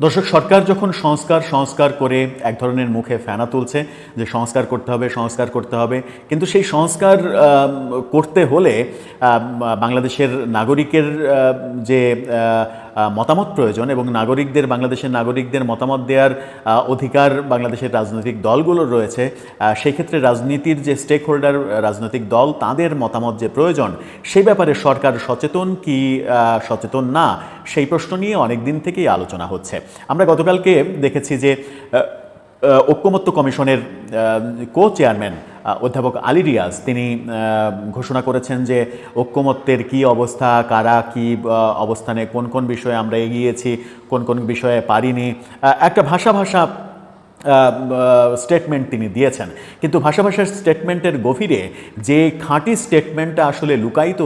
দর্শক, সরকার যখন সংস্কার সংস্কার করে এক ধরনের মুখে ফেনা তুলছে যে সংস্কার করতে হবে, সংস্কার করতে হবে, কিন্তু সেই সংস্কার করতে হলে বাংলাদেশের নাগরিকের যে মতামত প্রয়োজন এবং বাংলাদেশের নাগরিকদের মতামত দেওয়ার অধিকার বাংলাদেশের রাজনৈতিক দলগুলোর রয়েছে, সেই ক্ষেত্রে রাজনীতির যে স্টেক হোল্ডার, রাজনৈতিক দল, তাদের মতামত যে প্রয়োজন, সেই ব্যাপারে সরকার সচেতন কি সচেতন না, সেই প্রশ্ন নিয়ে অনেক দিন থেকেই আলোচনা হচ্ছে। আমরা গতকালকে দেখেছি যে ঐকমত্য কমিশনের কো চেয়ারম্যান অধ্যাপক আলী রিয়াজ তিনি ঘোষণা করেছেন যে ঐকমত্যের কি অবস্থা, কারা কি অবস্থানে, কোন কোন বিষয়ে আমরা এগিয়েছি, কোন কোন বিষয়ে পারিনি, একটা ভাষা স্টেটমেন্ট তিনি দিয়েছেন। কিন্তু ভাষার স্টেটমেন্টের গভীরে যে খাঁটি স্টেটমেন্টটা আসলে লুকায়িত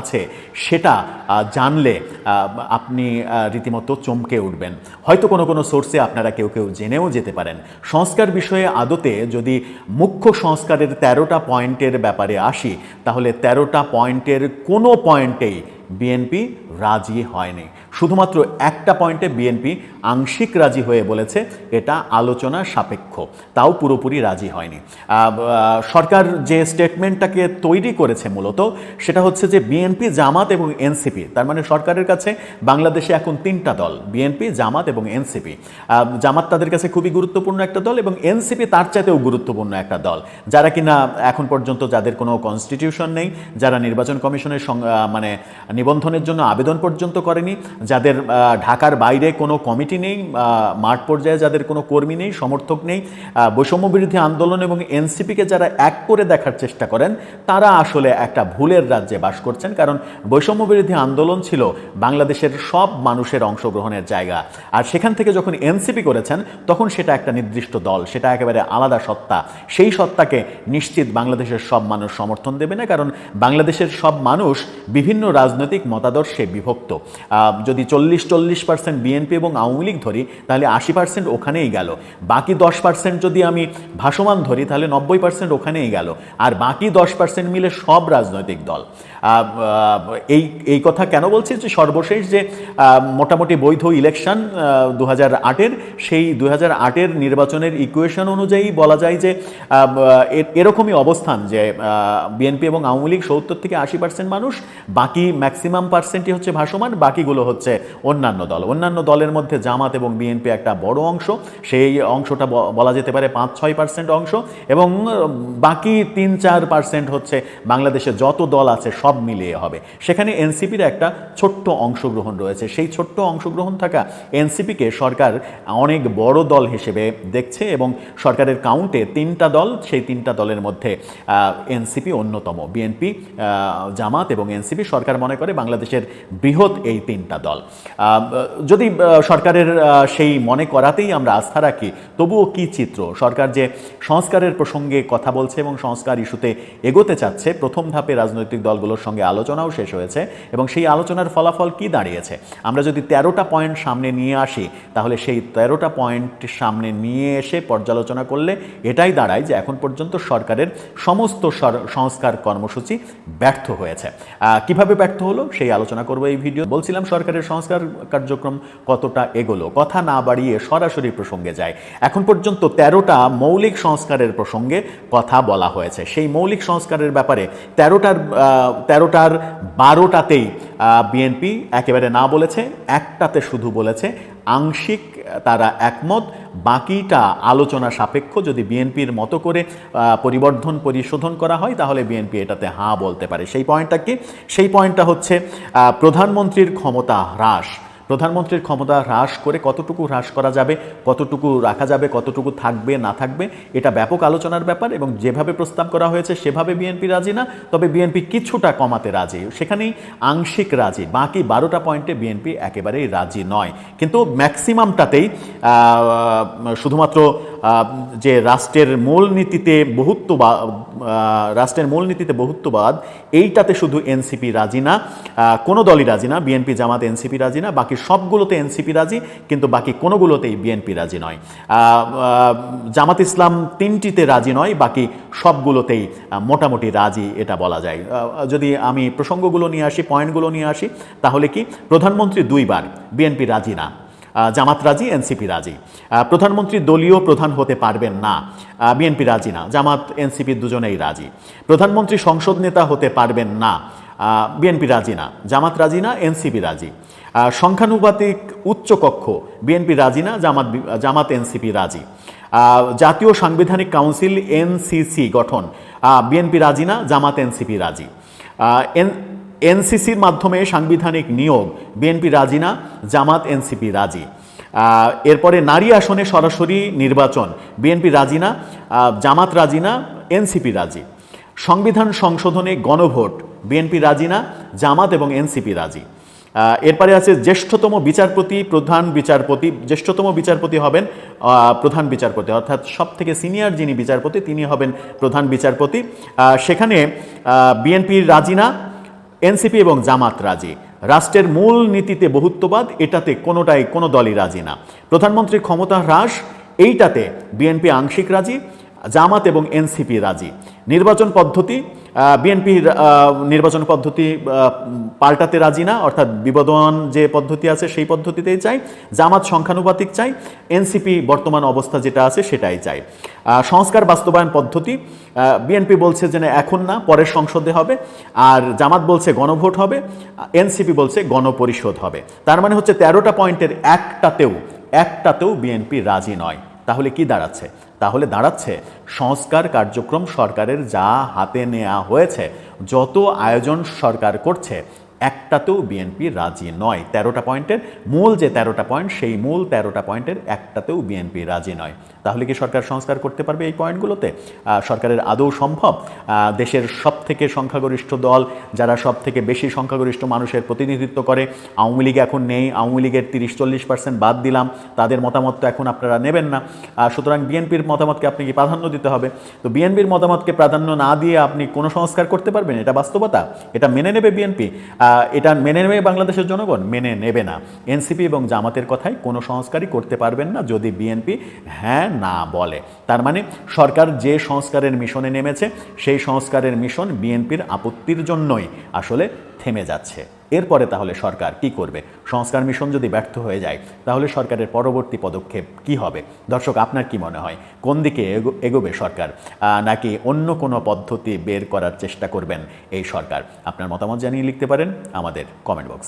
আছে, সেটা জানলে আপনি রীতিমতো চমকে উঠবেন। হয়তো কোনো কোনো সোর্সে আপনারা কেউ কেউ জেনেও যেতে পারেন। সংস্কার বিষয়ে আদতে যদি মুখ্য সংস্কারের 13টা পয়েন্টের ব্যাপারে আসি, তাহলে 13টা পয়েন্টের কোনো পয়েন্টেই বিএনপি রাজি হয়নি। শুধুমাত্র একটা পয়েন্টে বিএনপি আংশিক রাজি হয়ে বলেছে এটা আলোচনা সাপেক্ষ, তাও পুরোপুরি রাজি হয়নি। সরকার যে স্টেটমেন্টটাকে তৈরি করেছে মূলত সেটা হচ্ছে যে বিএনপি, জামাত এবং এনসিপি, তার মানে সরকারের কাছে বাংলাদেশে এখন 3টা দল, বিএনপি, জামাত এবং এনসিপি। জামাত তাদের কাছে খুবই গুরুত্বপূর্ণ একটা দল এবং এনসিপি তার চাইতেও গুরুত্বপূর্ণ একটা দল, যারা কিনা এখন পর্যন্ত যাদের কোনো কনস্টিটিউশন নেই, যারা নির্বাচন কমিশনের নিবন্ধনের জন্য আবেদন পর্যন্ত করেনি, যাদের ঢাকার বাইরে কোনো কমিটি নেই, মাঠ পর্যায়ে যাদের কোনো কর্মী নেই, সমর্থক নেই, বৈষম্য বিরোধী আন্দোলন এবং এনসিপিকে যারা এক করে দেখার চেষ্টা করেন, তারা আসলে একটা ভুলের রাজ্যে বাস করছেন। কারণ বৈষম্য বিরোধী আন্দোলন ছিল বাংলাদেশের সব মানুষের অংশগ্রহণের জায়গা, আর সেখান থেকে যখন এনসিপি করেছেন তখন সেটা একটা নির্দিষ্ট দল, সেটা একেবারে আলাদা সত্তা। সেই সত্তাকে নিশ্চিত বাংলাদেশের সব মানুষ সমর্থন দেবে না, কারণ বাংলাদেশের সব মানুষ বিভিন্ন রাজনৈতিক মতাদর্শে বিভক্ত। যদি 40% বিএনপি এবং আওয়ামী লীগ ধরি, তাহলে 80% ওখানেই গেল। বাকি 10% যদি আমি ভাসমান ধরি, তাহলে 90% ওখানেই গেল, আর বাকি 10% মিলে সব রাজনৈতিক দল। এই কথা কেন বলছি? যে সর্বশেষ যে মোটামুটি বৈধ ইলেকশন 2008-এর, সেই 2008-এর নির্বাচনের ইকুয়েশন অনুযায়ী বলা যায় যে এরকমই অবস্থান, যে বিএনপি এবং আওয়ামী লীগ 70-80% মানুষ, বাকি ম্যাক্সিমাম পার্সেন্টই হচ্ছে ভাসমান, বাকিগুলো হচ্ছে অন্যান্য দল। অন্যান্য দলের মধ্যে জামাত এবং বিএনপি একটা বড় অংশ, সেই অংশটা বলা যেতে পারে 5-6% অংশ, এবং বাকি 3-4% হচ্ছে বাংলাদেশে যত দল আছে সব মিলিয়ে হবে। সেখানে এনসিপির একটা ছোট্ট অংশগ্রহণ রয়েছে। সেই ছোট্ট অংশগ্রহণ থাকা এনসিপিকে সরকার অনেক বড় দল হিসেবে দেখছে, এবং সরকারের কাউন্টে 3টা দল, সেই 3টা দলের মধ্যে এনসিপি অন্যতম। বিএনপি, জামাত এবং এনসিপি সরকার মনে করে বাংলাদেশের বৃহৎ এই 3টা দল। যদি সরকারের সেই মনে করাতেই আমরা আস্থা রাখি, তবুও কি চিত্র? সরকার যে সংস্কারের প্রসঙ্গে কথা বলছে এবং সংস্কার ইস্যুতে এগোতে চাচ্ছে, প্রথম ধাপে রাজনৈতিক দলগুলোর সঙ্গে আলোচনাও শেষ হয়েছে, এবং সেই আলোচনার ফলাফল কি দাঁড়িয়েছে? আমরা যদি 13টা পয়েন্ট সামনে নিয়ে আসি, তাহলে সেই 13টা পয়েন্ট সামনে নিয়ে এসে পর্যালোচনা করলে এটাই দাঁড়ায় যে এখন পর্যন্ত সরকারের সমস্ত সংস্কার কর্মসূচি ব্যর্থ হয়েছে। কিভাবে ব্যর্থ হলো সেই আলোচনা করবো এই ভিডিও। বলছিলাম সরকারের সংস্কার কার্যক্রম কতটা এগোলো। কথা না বাড়িয়ে সরাসরি প্রসঙ্গে যায়। এখন পর্যন্ত 13টা মৌলিক সংস্কারের প্রসঙ্গে কথা বলা হয়েছে। সেই মৌলিক সংস্কারের ব্যাপারে 13টার 12টাতেই বিএনপি একেবারে না বলেছে, একটাতে শুধু বলেছে আংশিক তারা একমত, বাকিটা আলোচনা সাপেক্ষ। যদি বিএনপির মতো করে পরিশোধন করা হয়, তাহলে বিএনপি এটাতে হাঁ বলতে পারে। সেই পয়েন্টটা কি? সেই পয়েন্টটা হচ্ছে প্রধানমন্ত্রীর ক্ষমতা হ্রাস। প্রধানমন্ত্রীর ক্ষমতা হ্রাস করে কতটুকু হ্রাস করা যাবে, কতটুকু রাখা যাবে, কতটুকু থাকবে না থাকবে, এটা ব্যাপক আলোচনার ব্যাপার, এবং যেভাবে প্রস্তাব করা হয়েছে সেভাবে বিএনপি রাজি না। তবে বিএনপি কিছুটা কমাতে রাজি, সেখানেই আংশিক রাজি। বাকি 12টা পয়েন্টে বিএনপি একেবারেই রাজি নয়। কিন্তু ম্যাক্সিমামটাতেই শুধুমাত্র যে রাষ্ট্রের মূলনীতিতে বহুত্ববাদ, এইটাতে শুধু এনসিপি রাজি না, কোনো দলই রাজি না। বিএনপি, জামাত, এনসিপি রাজি না। বাকি সবগুলোতে এনসিপি রাজি, কিন্তু বাকি কোনোগুলোতেই বিএনপি রাজি নয়। জামাত ইসলাম 3টিতে রাজি নয়, বাকি সবগুলোতেই মোটামুটি রাজি, এটা বলা যায়। যদি আমি প্রসঙ্গগুলো নিয়ে আসি, পয়েন্টগুলো নিয়ে আসি, তাহলে কি? প্রধানমন্ত্রী 2বার, বিএনপি রাজি না। জামাত রাজি, এনসিপি রাজি। প্রধানমন্ত্রী দলীয় প্রধান হতে পারবেন না, বিএনপি রাজি না, জামাত এনসিপি দুজনেই রাজি। প্রধানমন্ত্রী সংসদ নেতা হতে পারবেন না, বিএনপি রাজি না, জামাত রাজি না, এনসিপি রাজি। সংখ্যানুপাতিক উচ্চকক্ষ, বিএনপি রাজি না, জামাত এনসিপি রাজি। জাতীয় সাংবিধানিক কাউন্সিল এনসিসি গঠন, বিএনপি রাজি না, জামাত এনসিপি রাজি। এনসিসির মাধ্যমে সাংবিধানিক নিয়োগ, বিএনপি রাজি না, জামাত এনসিপি রাজি। এরপরে নারী আসনে সরাসরি নির্বাচন, বিএনপি রাজি না, জামাত রাজি না, এনসিপি রাজি। সংবিধান সংশোধনে গণভোট, বিএনপি রাজি না, জামাত এবং এনসিপি রাজি। এরপরে আছে জ্যেষ্ঠতম বিচারপতি, প্রধান বিচারপতি। জ্যেষ্ঠতম বিচারপতি হবেন প্রধান বিচারপতি, অর্থাৎ সব থেকে সিনিয়র যিনি বিচারপতি তিনি হবেন প্রধান বিচারপতি। সেখানে বিএনপি রাজি না, এনসিপি এবং জামাত রাজি। রাষ্ট্রের মূল নীতিতে বহুত্ববাদ, এটাতে কোনো দলই রাজি না। প্রধানমন্ত্রীর ক্ষমতা হ্রাস, এইটাতে বিএনপি আংশিক রাজি, জামাত এবং এনসিপি রাজি। নির্বাচন পদ্ধতি, বিএনপির নির্বাচন পদ্ধতি পাল্টাতে রাজি না, অর্থাৎ বিবদমান যে পদ্ধতি আছে সেই পদ্ধতিতেই চাই। জামাত সংখ্যানুপাতিক চাই, এনসিপি বর্তমান অবস্থা যেটা আছে সেটাই চাই। সংস্কার বাস্তবায়ন পদ্ধতি, বিএনপি বলছে যে এখন না, পরের সংসদে হবে, আর জামাত বলছে গণভোট হবে, এনসিপি বলছে গণপরিষদ হবে। তার মানে হচ্ছে 13টা পয়েন্টের একটাতেও বিএনপি রাজি নয়। তাহলে কি দাঁড়াচ্ছে? তাহলে দাঁড়াচ্ছে সংস্কার কার্যক্রম সরকারের যা হাতে নেওয়া হয়েছে, যত আয়োজন সরকার করছে, একটাতেও বিএনপি রাজি নয়। 13টা পয়েন্টের মূল যে 13টা পয়েন্ট, সেই মূল 13টা পয়েন্টের একটাতেও বিএনপি রাজি নয়। তাহলে কি সরকার সংস্কার করতে পারবে এই পয়েন্টগুলোতে? সরকারের আদৌ সম্ভব? দেশের সব থেকে সংখ্যাগরিষ্ঠ দল, যারা সব থেকে বেশি সংখ্যাগরিষ্ঠ মানুষের প্রতিনিধিত্ব করে, আওয়ামী লীগ এখন নেই, আওয়ামী লীগের 30-40% বাদ দিলাম, তাদের মতামত তো এখন আপনারা নেবেন না। সুতরাং বিএনপির মতামতকে আপনি কি প্রাধান্য দিতে হবে? তো বিএনপির মতামতকে প্রাধান্য না দিয়ে আপনি কোনো সংস্কার করতে পারবেন? এটা বাস্তবতা, এটা মেনে নেবে বিএনপি? এটা মেনে নেবে বাংলাদেশের জনগণ? মেনে নেবে না। এনসিপি এবং জামাতের কথাই কোনো সংস্কারই করতে পারবেন না যদি বিএনপি হ্যাঁ না বলে। তার মানে সরকার যে সংস্কারের মিশনে নেমেছে, সেই সংস্কারের মিশন বিএনপির আপত্তির জন্যই আসলে থেমে যাচ্ছে। এরপরে তাহলে সরকার কি করবে? সংস্কার মিশন যদি ব্যর্থ হয়ে যায়, তাহলে সরকারের পরবর্তী পদক্ষেপ কি হবে? দর্শক, আপনার কি মনে হয়, কোন দিকে এগোবে সরকার, নাকি অন্য কোনো পদ্ধতি বের করার চেষ্টা করবেন এই সরকার? আপনার মতামত জানিয়ে লিখতে পারেন আমাদের কমেন্ট বক্স।